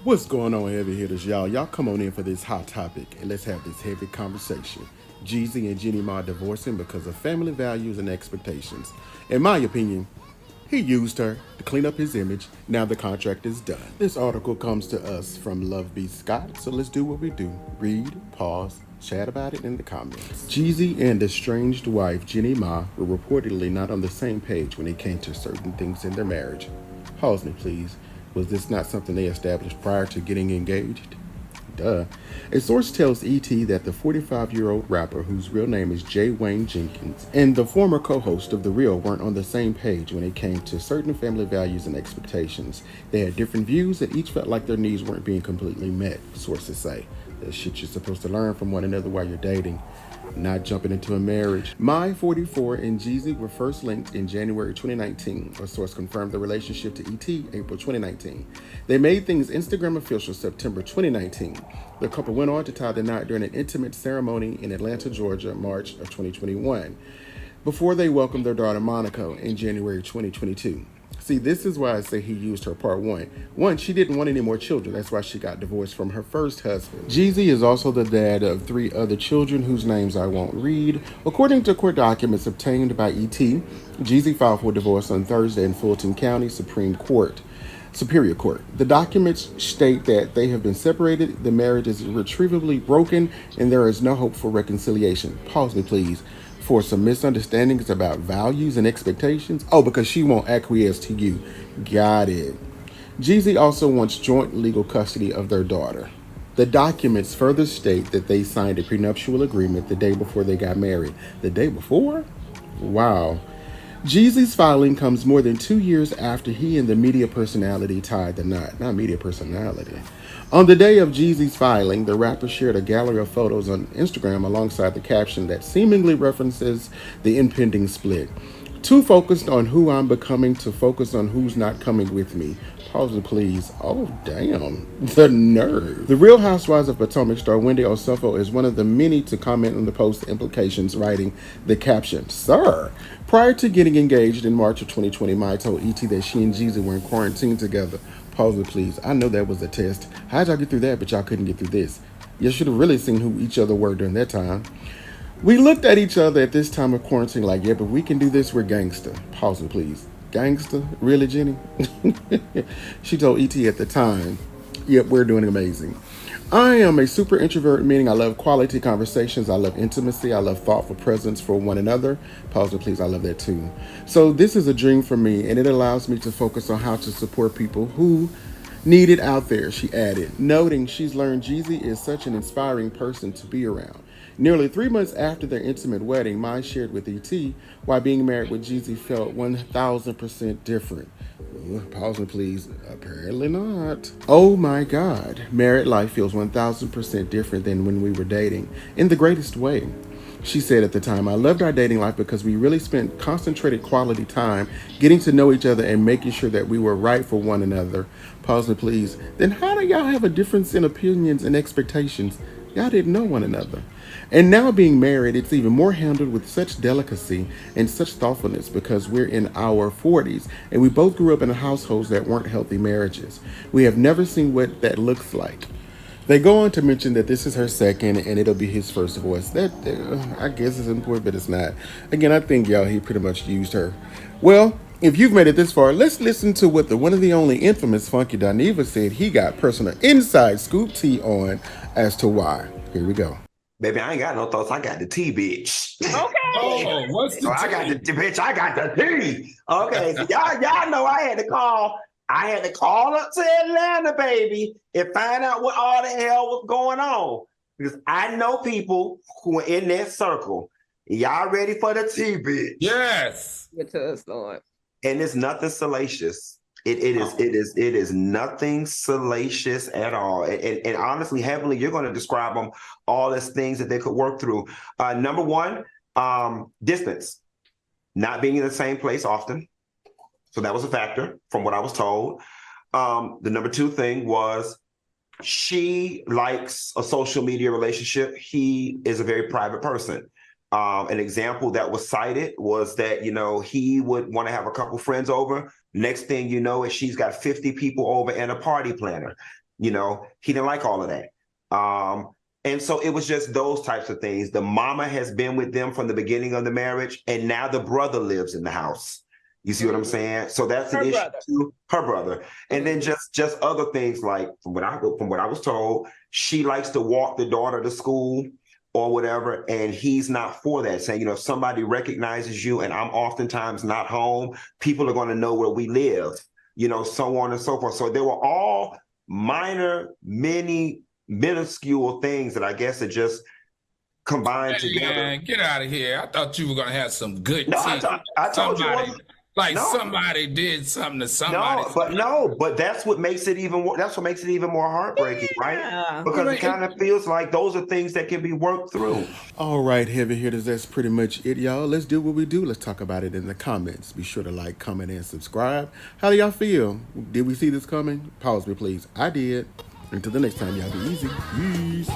What's going on, heavy hitters, y'all? Y'all come on in for this hot topic and let's have this heavy conversation. Jeezy and Jeannie Mai divorcing because of family values and expectations. In my opinion, he used her to clean up his image. Now the contract is done. This article comes to us from LoveBScott, so let's do what we do. Read, pause, chat about it in the comments. Jeezy and estranged wife Jeannie Mai were reportedly not on the same page when it came to certain things in their marriage. Pause me, please. Was this not something they established prior to getting engaged? Duh. A source tells ET that the 45-year-old rapper, whose real name is J. Wayne Jenkins, and the former co-host of The Real weren't on the same page when it came to certain family values and expectations. They had different views and each felt like their needs weren't being completely met, sources say. That's shit you're supposed to learn from one another while you're dating, not jumping into a marriage. Mai, 44, and Jeezy were first linked in January 2019. A source confirmed the relationship to ET April 2019. They made things Instagram official September 2019. The couple went on to tie the knot during an intimate ceremony in Atlanta, Georgia, March of 2021, before they welcomed their daughter Monaco in January 2022. See, this is why I say he used her. Part one. One, she didn't want any more children. That's why she got divorced from her first husband. Jeezy is also the dad of 3 other children whose names I won't read. According to court documents obtained by ET, Jeezy filed for divorce on Thursday in Fulton County Superior Court. The documents state that they have been separated, the marriage is irretrievably broken, and there is no hope for reconciliation. Pause me, please. For some misunderstandings about values and expectations. Oh, because she won't acquiesce to you. Got it. Jeezy also wants joint legal custody of their daughter. The documents further state that they signed a prenuptial agreement the day before they got married. The day before? Wow. Jeezy's filing comes more than 2 years after he and the media personality tied the knot. Not media personality. On the day of Jeezy's filing, the rapper shared a gallery of photos on Instagram alongside the caption that seemingly references the impending split. Too focused on who I'm becoming to focus on who's not coming with me. Pause it, please. Oh, damn. The nerve. The Real Housewives of Potomac star Wendy Osofo is one of the many to comment on the post's implications, writing the caption, "Sir." Prior to getting engaged in March of 2020, Mai told ET that she and Jeezy were in quarantine together. Pause it, please. I know that was a test. How'd y'all get through that, but y'all couldn't get through this? You should have really seen who each other were during that time. We looked at each other at this time of quarantine like, yeah, but we can do this, we're gangster. Pause it, please. Gangster? Really, Jenny? She told ET at the time, yep, we're doing amazing. I am a super introvert, meaning I love quality conversations, I love intimacy, I love thoughtful presence for one another. Pause it, please, I love that too. So this is a dream for me, and it allows me to focus on how to support people who need it out there, she added, noting she's learned Jeezy is such an inspiring person to be around. Nearly 3 months after their intimate wedding, Mai shared with ET why being married with Jeezy felt 1,000% different. Pause me, please. Apparently not. Oh my God. Married life feels 1,000% different than when we were dating, in the greatest way. She said at the time, I loved our dating life because we really spent concentrated quality time getting to know each other and making sure that we were right for one another. Pause me, please. Then how do y'all have a difference in opinions and expectations? Y'all didn't know one another. And now being married, it's even more handled with such delicacy and such thoughtfulness because we're in our 40s and we both grew up in households that weren't healthy marriages. We have never seen what that looks like. They go on to mention that this is her second and it'll be his first divorce. That, I guess is important, but it's not. Again, I think, y'all, he pretty much used her. Well, if you've made it this far, let's listen to what the one of the only infamous Funky Dineva said he got personal inside scoop tea on as to why. Here we go. Baby, I ain't got no thoughts. I got the tea, bitch. Okay. Oh, what's the So I got the bitch. I got the tea. Okay, so y'all know I had to call. I had to call up to Atlanta, baby, and find out what all the hell was going on. Because I know people who are in that circle. Y'all ready for the tea, bitch? Yes. Get to us, Lord. And it's nothing salacious. It is nothing salacious at all. And honestly, Heavenly, you're going to describe them all as things that they could work through. Number one, distance, not being in the same place often. So that was a factor from what I was told. The number two thing was she likes a social media relationship. He is a very private person. An example that was cited was that, he would want to have a couple friends over. Next thing you know is she's got 50 people over and a party planner. You know, he didn't like all of that. And so it was just those types of things. The mama has been with them from the beginning of the marriage, and now the brother lives in the house. You see what I'm saying? So that's an issue too. Her brother, and then just other things like from what I was told, she likes to walk the daughter to school or whatever, and he's not for that. Saying, you know, if somebody recognizes you and I'm oftentimes not home, people are going to know where we live. You know, so on and so forth. So they were all minor, minuscule things that I guess are just combined together. Man, get out of here. I thought you were going to have some good No, tea. I told you. Like somebody did something to somebody. But that's what makes it even more. That's what makes it even more heartbreaking, right? Because it kind of feels like those are things that can be worked through. All right, heavy hitters, that's pretty much it, y'all. Let's do what we do. Let's talk about it in the comments. Be sure to like, comment, and subscribe. How do y'all feel? Did we see this coming? Pause me, please. I did. Until the next time, y'all be easy. Peace.